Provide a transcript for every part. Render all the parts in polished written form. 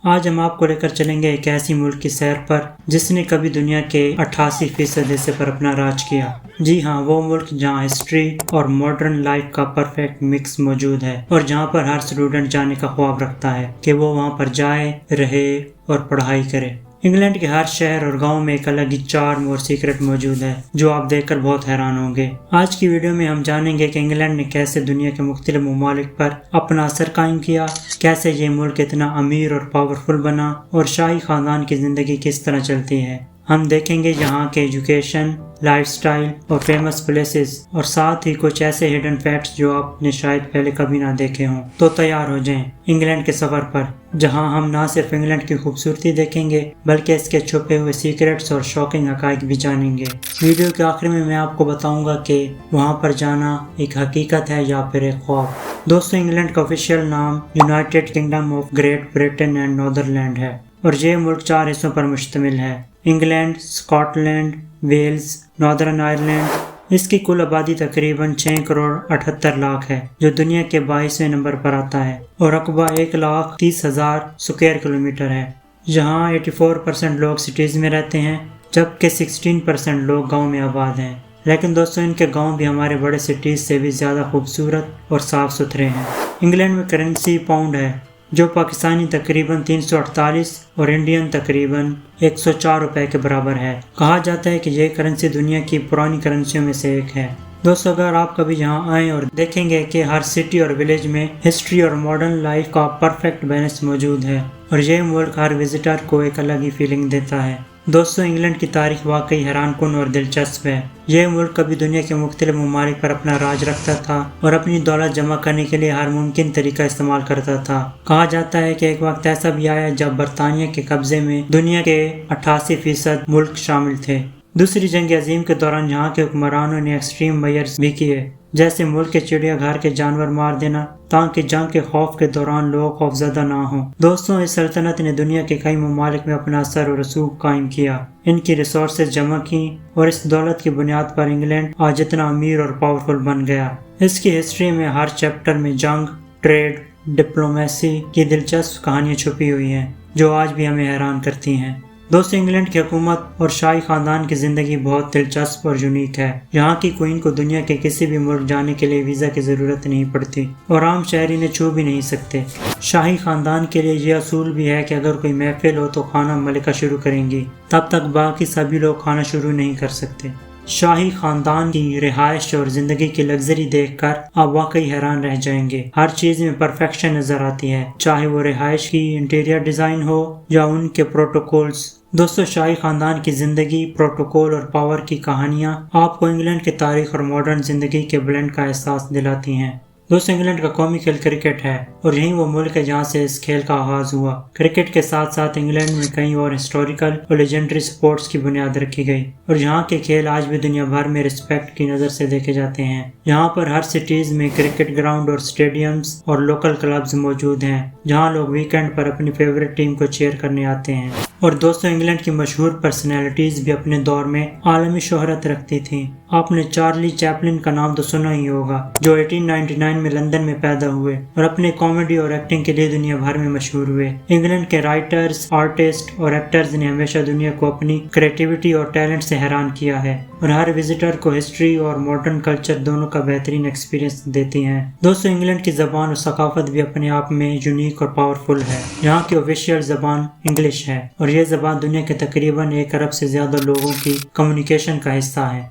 آج ہم آپ کو لے کر چلیں گے ایک ایسی ملک کی سیر پر جس نے کبھی دنیا کے 88% حصے پر اپنا راج کیا۔ جی ہاں، وہ ملک جہاں ہسٹری اور ماڈرن لائف کا پرفیکٹ مکس موجود ہے اور جہاں پر ہر اسٹوڈنٹ جانے کا خواب رکھتا ہے کہ وہ وہاں پر جائے، رہے اور پڑھائی کرے۔ انگلینڈ کے ہر شہر اور گاؤں میں ایک الگ ہی چارم اور سیکرٹ موجود ہے جو آپ دیکھ کر بہت حیران ہوں گے۔ آج کی ویڈیو میں ہم جانیں گے کہ انگلینڈ نے کیسے دنیا کے مختلف ممالک پر اپنا اثر قائم کیا، کیسے یہ ملک اتنا امیر اور پاورفل بنا اور شاہی خاندان کی زندگی کس طرح چلتی ہے۔ ہم دیکھیں گے یہاں کے ایجوکیشن، لائف سٹائل اور فیمس پلیسز اور ساتھ ہی کچھ ایسے ہڈن فیکٹس جو آپ نے شاید پہلے کبھی نہ دیکھے ہوں۔ تو تیار ہو جائیں انگلینڈ کے سفر پر، جہاں ہم نہ صرف انگلینڈ کی خوبصورتی دیکھیں گے بلکہ اس کے چھپے ہوئے سیکرٹس اور شاکنگ حقائق بھی جانیں گے۔ ویڈیو کے آخر میں آپ کو بتاؤں گا کہ وہاں پر جانا ایک حقیقت ہے یا پھر ایک خواب۔ دوستو، انگلینڈ کا آفیشیل نام United Kingdom of Great Britain and Netherland ہے اور یہ ملک 4 حصوں پر مشتمل ہے: England, Scotland, Wales, Northern Ireland. اس کی کل آبادی تقریباً 6 کروڑ 78 لاکھ ہے جو دنیا کے 22ویں نمبر پر آتا ہے، اور رقبہ 1,30,000 اسکوائر کلومیٹر ہے۔ یہاں 84% لوگ سٹیز میں رہتے ہیں جبکہ 16% لوگ گاؤں میں آباد ہیں، لیکن دوستو ان کے گاؤں بھی ہمارے بڑے سٹیز سے بھی زیادہ خوبصورت اور صاف ستھرے ہیں۔ انگلینڈ میں کرنسی پاؤنڈ ہے جو پاکستانی تقریباً 348 اور انڈین تقریباً 104 روپے کے برابر ہے۔ کہا جاتا ہے کہ یہ کرنسی دنیا کی پرانی کرنسیوں میں سے ایک ہے۔ دوستو، اگر آپ کبھی یہاں آئیں اور دیکھیں گے کہ ہر سٹی اور ولیج میں ہسٹری اور ماڈرن لائف کا پرفیکٹ بیلنس موجود ہے، اور یہ ملک ہر وزٹر کو ایک الگ ہی فیلنگ دیتا ہے۔ دوستو، انگلینڈ کی تاریخ واقعی حیران کن اور دلچسپ ہے۔ یہ ملک کبھی دنیا کے مختلف ممالک پر اپنا راج رکھتا تھا اور اپنی دولت جمع کرنے کے لیے ہر ممکن طریقہ استعمال کرتا تھا۔ کہا جاتا ہے کہ ایک وقت ایسا بھی آیا جب برطانیہ کے قبضے میں دنیا کے 88% ملک شامل تھے۔ دوسری جنگ عظیم کے دوران یہاں کے حکمرانوں نے ایکسٹریم میئرز بھی کیے، جیسے ملک کے چڑیا گھر کے جانور مار دینا تاکہ جنگ کے خوف کے دوران لوگ خوفزدہ نہ ہوں۔ دوستوں، اس سلطنت نے دنیا کے کئی ممالک میں اپنا اثر اور رسوخ قائم کیا، ان کی ریسورسز جمع کی، اور اس دولت کی بنیاد پر انگلینڈ آج اتنا امیر اور پاورفل بن گیا۔ اس کی ہسٹری میں ہر چیپٹر میں جنگ، ٹریڈ، ڈپلومیسی کی دلچسپ کہانیاں چھپی ہوئی ہیں جو آج بھی ہمیں حیران کرتی ہیں۔ دوستو، انگلینڈ کی حکومت اور شاہی خاندان کی زندگی بہت دلچسپ اور یونیک ہے۔ یہاں کی کوئین کو دنیا کے کسی بھی ملک جانے کے لیے ویزا کی ضرورت نہیں پڑتی اور عام شہری انہیں چھو بھی نہیں سکتے۔ شاہی خاندان کے لیے یہ اصول بھی ہے کہ اگر کوئی محفل ہو تو خانہ ملکہ شروع کریں گی، تب تک باقی سبھی لوگ کھانا شروع نہیں کر سکتے۔ شاہی خاندان کی رہائش اور زندگی کی لگژری دیکھ کر آپ واقعی حیران رہ جائیں گے۔ ہر چیز میں پرفیکشن نظر آتی ہے، چاہے وہ رہائش کی انٹیریر ڈیزائن ہو یا ان کے پروٹوکولز۔ دوستو، شاہی خاندان کی زندگی، پروٹوکول اور پاور کی کہانیاں آپ کو انگلینڈ کی تاریخ اور ماڈرن زندگی کے بلینڈ کا احساس دلاتی ہیں۔ دوستو، انگلینڈ کا قومی کھیل کرکٹ ہے اور یہی وہ ملک ہے جہاں سے اس کھیل کا آغاز ہوا۔ کرکٹ کے ساتھ ساتھ انگلینڈ میں کئی اور ہسٹوریکل اور لیجنڈری سپورٹس کی بنیاد رکھی گئی، اور یہاں کے کھیل آج بھی دنیا بھر میں رسپیکٹ کی نظر سے دیکھے جاتے ہیں۔ یہاں پر ہر سٹیز میں کرکٹ گراؤنڈ اور سٹیڈیمز اور لوکل کلبز موجود ہیں جہاں لوگ ویکینڈ پر اپنی فیورٹ ٹیم کو چیئر کرنے آتے ہیں۔ اور دوستو، انگلینڈ کی مشہور پرسنالٹیز بھی اپنے دور میں عالمی شہرت رکھتی تھیں۔ آپ نے چارلی چیپلن کا نام تو سنا ہی ہوگا، جو 1899 میں لندن میں پیدا ہوئے اور اپنے کامیڈی اور ایکٹنگ کے لیے دنیا بھر میں مشہور ہوئے۔ انگلینڈ کے رائٹرز، آرٹسٹ اور ایکٹرز نے ہمیشہ دنیا کو اپنی کریٹیوٹی اور ٹیلنٹ سے حیران کیا ہے، اور ہر وزٹر کو ہسٹری اور ماڈرن کلچر دونوں کا بہترین ایکسپیرینس دیتی ہیں۔ دوستو، انگلینڈ کی زبان اور ثقافت بھی اپنے آپ میں یونیک اور پاورفل ہے۔ یہاں کی آفیشیل زبان انگلش ہے اور یہ زبان دنیا کے تقریباً 1 ارب سے زیادہ لوگوں کی کمیونیکیشن کا حصہ ہے۔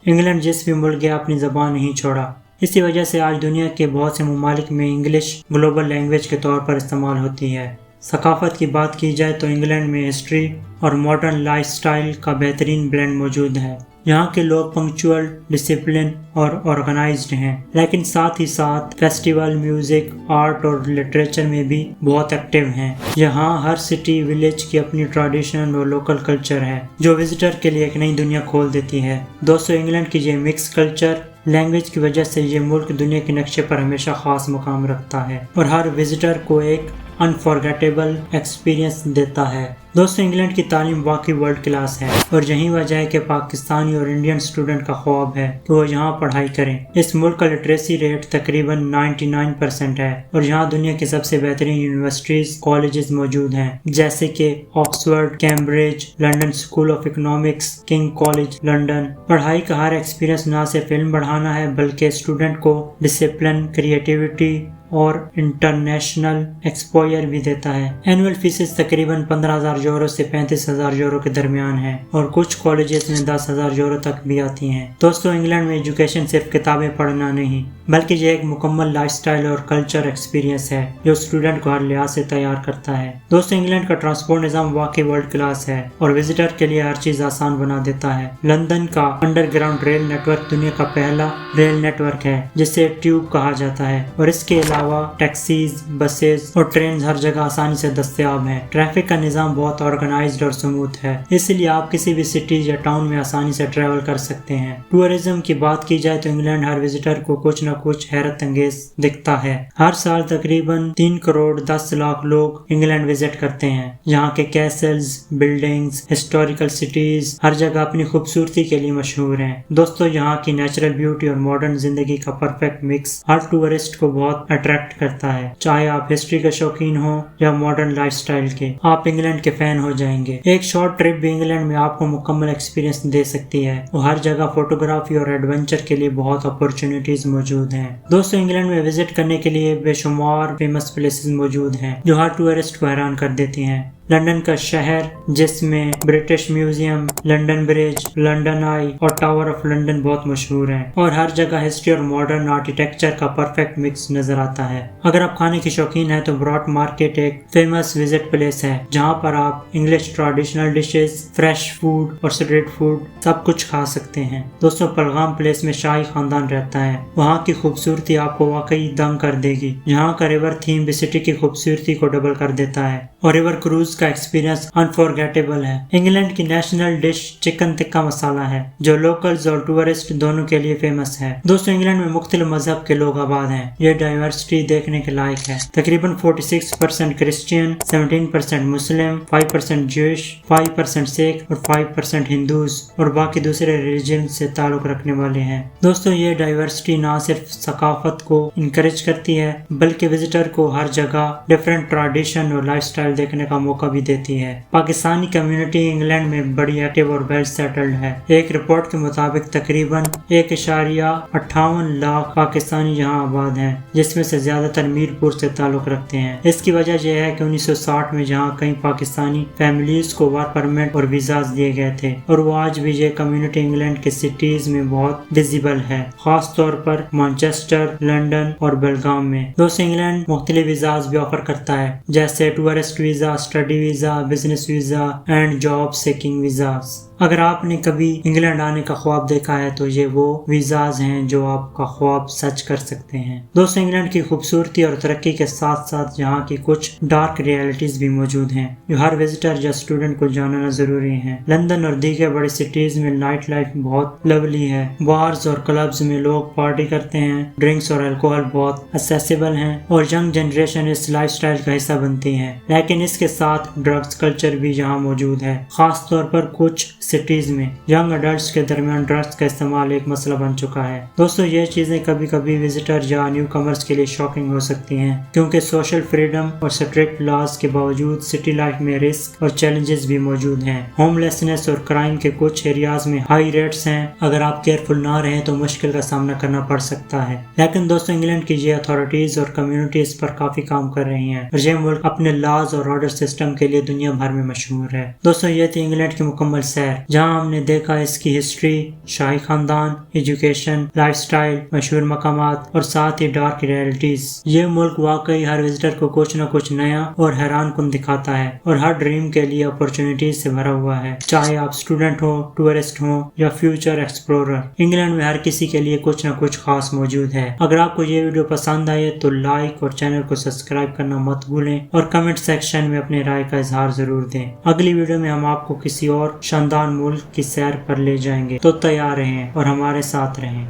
انگلینڈ جس بھی ملک گیا اپنی زبان نہیں چھوڑا، اسی وجہ سے آج دنیا کے بہت سے ممالک میں انگلش گلوبل لینگویج کے طور پر استعمال ہوتی ہے۔ ثقافت کی بات کی جائے تو انگلینڈ میں ہسٹری اور ماڈرن لائف سٹائل کا بہترین بلینڈ موجود ہے۔ یہاں کے لوگ پنکچوئل، ڈسپلن اور آرگنائزڈ ہیں، لیکن ساتھ ہی ساتھ فیسٹیول، میوزک، آرٹ اور لٹریچر میں بھی بہت ایکٹیو ہیں۔ یہاں ہر سٹی، ولیج کی اپنی ٹریڈیشن اور لوکل کلچر ہے جو وزٹر کے لیے ایک نئی دنیا کھول دیتی ہے۔ دوستو، انگلینڈ کی یہ مکس کلچر، لینگویج کی وجہ سے یہ ملک دنیا کے نقشے پر ہمیشہ خاص مقام رکھتا ہے اور ہر وزٹر کو ایک अनफॉरगेटेबल एक्सपीरियंस देता है। दोस्तों, इंग्लैंड की तालीम वाकई वर्ल्ड क्लास है और यही वजह है कि पाकिस्तानी और इंडियन स्टूडेंट का ख्वाब है कि वो यहाँ पढ़ाई करें। इस मुल्क का लिटरेसी रेट तकरीबन 99% है और यहाँ दुनिया की सबसे बेहतरीन यूनिवर्सिटीज कॉलेजेस मौजूद हैं, जैसे कि Oxford, Cambridge, London school of economics, king college London. पढ़ाई का हर एक्सपीरियंस न सिर्फ इल्म बढ़ाना है बल्कि स्टूडेंट को डिसिप्लिन, क्रिएटिविटी और इंटरनेशनल एक्सपोजर भी देता है। एनुअल फीसेस तकरीबन 15,000 यूरो से 35,000 यूरो के दरमियान है और कुछ कॉलेजेस में 10,000 यूरो तक भी आती हैं। दोस्तों, इंग्लैंड में एजुकेशन सिर्फ किताबें पढ़ना नहीं बल्कि ये एक मुकम्मल लाइफस्टाइल और कल्चर एक्सपीरियंस है जो स्टूडेंट को हर लिहाज से तैयार करता है। दोस्तों, इंग्लैंड का ट्रांसपोर्ट निज़ाम वाकई वर्ल्ड क्लास है और विजिटर के लिए हर चीज आसान बना देता है। लंदन का अंडरग्राउंड रेल नेटवर्क दुनिया का पहला रेल नेटवर्क है जिसे ट्यूब कहा जाता है और इसके अलावा टैक्सीज, बसेस और ट्रेन हर जगह आसानी से दस्तयाब हैं। ट्रैफिक का निज़ाम बहुत ऑर्गेनाइज्ड और स्मूथ है, इसलिए आप किसी भी सिटी या टाउन में आसानी से ट्रैवल कर सकते हैं। टूरिज्म की बात की जाए तो इंग्लैंड हर विजिटर को कुछ न कुछ हैरत अंगेज दिखता है। हर साल तकरीबन 3 करोड़ 10 लाख लोग इंग्लैंड विजिट करते हैं। यहाँ के कैसल्स, बिल्डिंग्स, हिस्टोरिकल सिटीज हर जगह अपनी खूबसूरती के लिए मशहूर हैं। दोस्तों, यहाँ की नेचुरल ब्यूटी और मॉडर्न जिंदगी का परफेक्ट मिक्स हर टूरिस्ट को बहुत अट्रैक्ट करता है। चाहे आप हिस्ट्री के शौकीन हो या मॉडर्न लाइफस्टाइल के, आप इंग्लैंड के फैन हो जाएंगे। एक शॉर्ट ट्रिप भी इंग्लैंड में आपको मुकम्मल एक्सपीरियंस दे सकती है और हर जगह फोटोग्राफी और एडवेंचर के लिए बहुत अपॉर्चुनिटीज मौजूद हैं। दोस्तों, इंग्लैंड में विजिट करने के लिए बेशुमार फेमस प्लेसेस मौजूद हैं जो हर टूरिस्ट को हैरान कर देती हैं। लंदन का शहर जिसमें British Museum, London Bridge, London Eye और टावर ऑफ लंदन बहुत मशहूर हैं और हर जगह हिस्ट्री और मॉडर्न आर्किटेक्चर का परफेक्ट मिक्स नजर आता है। अगर आप खाने के शौकीन हैं तो ब्रॉड मार्केट एक फेमस विजिट प्लेस है जहां पर आप English traditional dishes, fresh food और स्ट्रीट फूड सब कुछ खा सकते हैं। दोस्तों, पलगाम प्लेस में शाही खानदान रहता है। वहाँ की खूबसूरती आपको वाकई दंग कर देगी। यहाँ का रिवर थीम भी सिटी की खूबसूरती को डबल कर देता है और रिवर क्रूज का एक्सपीरियंस अनफॉरगेटेबल है। इंग्लैंड की national dish chicken tikka masala है जो लोकल्स और टूरिस्ट दोनों के लिए फेमस है। दोस्तों, इंग्लैंड में मुख्तलिफ मजहब के लोग आबाद हैं। यह डाइवर्सिटी देखने के लायक है। तकरीबन 46% क्रिश्चियन, 17% मुस्लिम, 5% ज्यूइश, 5% सिख और 5% हिंदूज और बाकी दूसरे रिलीजन से ताल्लुक रखने वाले हैं। दोस्तों, ये डाइवर्सिटी न सिर्फ सकाफत को इनकरेज करती है बल्कि विजिटर को हर जगह डिफरेंट ट्रेडिशन और लाइफस्टाइल देखने का मौका भी देती है। पाकिस्तानी कम्युनिटी इंग्लैंड में बड़ी एक्टिव और वेल सेटल्ड है। एक रिपोर्ट के मुताबिक तकरीबन 1.58 लाख पाकिस्तानी यहाँ आबाद हैं, जिसमें से ज्यादातर मीरपुर से ताल्लुक रखते हैं। इसकी वजह यह है कि 1960 में जहाँ कई पाकिस्तानी फैमिलीज को वर्क परमिट और वीजाज दिए गए थे और वो आज भी ये कम्युनिटी इंग्लैंड के सिटीज में बहुत विजिबल है, खास तौर पर मैनचेस्टर, लंदन और बेलगाम में। दोस्तों, इंग्लैंड मुख्तलिफ वीजाज भी ऑफर करता है जैसे tourist visa, study visa, business visa and job seeking visas. अगर आपने कभी इंग्लैंड आने का ख्वाब देखा है तो ये वो वीजाज हैं जो आपका ख्वाब सच कर सकते हैं। दोस्तों, इंग्लैंड की खूबसूरती और तरक्की के साथ साथ यहाँ की कुछ डार्क रियलिटीज भी मौजूद हैं जो हर विजिटर या स्टूडेंट को जानना जरूरी है। लंदन और दीगर बड़ी सिटीज में नाइट लाइफ बहुत लवली है। बार्स और क्लब्स में लोग पार्टी करते हैं, ड्रिंक्स और अल्कोहल बहुत एक्सेसिबल हैं और यंग जनरेशन इस लाइफस्टाइल का हिस्सा बनती है। लेकिन इसके साथ ड्रग्स कल्चर भी यहाँ मौजूद है। खास तौर पर कुछ सिटीज में यंग अडल्ट्स के दरमियान ड्रग्स का इस्तेमाल एक मसला बन चुका है। दोस्तों, ये चीजें कभी कभी विजिटर या न्यू कमर्स के लिए शॉकिंग हो सकती हैं क्योंकि सोशल फ्रीडम और स्ट्रिक्ट लॉज के बावजूद सिटी लाइफ में रिस्क और चैलेंजेस भी मौजूद हैं। होमलेसनेस और क्राइम के कुछ एरियाज में हाई रेट्स हैं। अगर आप केयरफुल ना रहें तो मुश्किल का सामना करना पड़ सकता है। लेकिन दोस्तों, इंग्लैंड की ये अथॉरिटीज और कम्युनिटी इस पर काफी काम कर रही हैं और ये मुल्क अपने लॉज और ऑर्डर सिस्टम के लिए दुनिया भर में मशहूर है। दोस्तों, ये थी इंग्लैंड की मुकम्मल सैर जहां हमने देखा इसकी हिस्ट्री, शाही खानदान, एजुकेशन, लाइफस्टाइल, मशहूर मकामात और साथ ही डार्क रियलिटीज। ये मुल्क वाकई हर विजिटर को कुछ न कुछ नया और हैरान कुन दिखाता है और हर ड्रीम के लिए अपॉर्चुनिटीज से भरा हुआ है। चाहे आप स्टूडेंट हो, टूरिस्ट हो या फ्यूचर एक्सप्लोरर, इंग्लैंड में हर किसी के लिए कुछ न कुछ खास मौजूद है। अगर आपको ये वीडियो पसंद आए तो लाइक और चैनल को सब्सक्राइब करना मत भूलें और कमेंट सेक्शन में अपने राय का इजहार जरूर दें। अगली वीडियो में हम आपको किसी और शानदार मुल्क की सैर पर ले जाएंगे, तो तैयार रहें और हमारे साथ रहें।